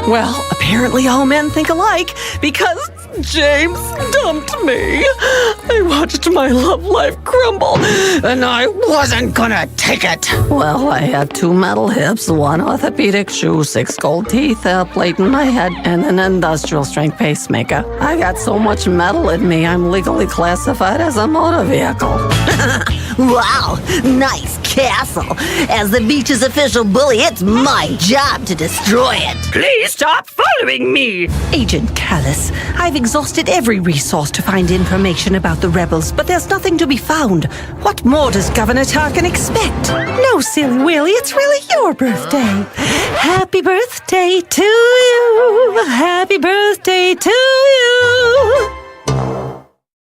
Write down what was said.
Well, apparently all men think alike, because James dumped me. I watched my love life crumble, and I wasn't gonna take it. Well, I had 2 metal hips, 1 orthopedic shoe, 6 gold teeth, a plate in my head, and an industrial strength pacemaker. I got so much metal in me, I'm legally classified as a motor vehicle. Wow, nice castle. As the beach's official bully, it's my job to destroy it. Please stop following me! Agent Callus, I've exhausted every resource to find information about the rebels, but there's nothing to be found. What more does Governor Tarkin expect? No, silly Willie, it's really your birthday. Happy birthday to you. Happy birthday to you.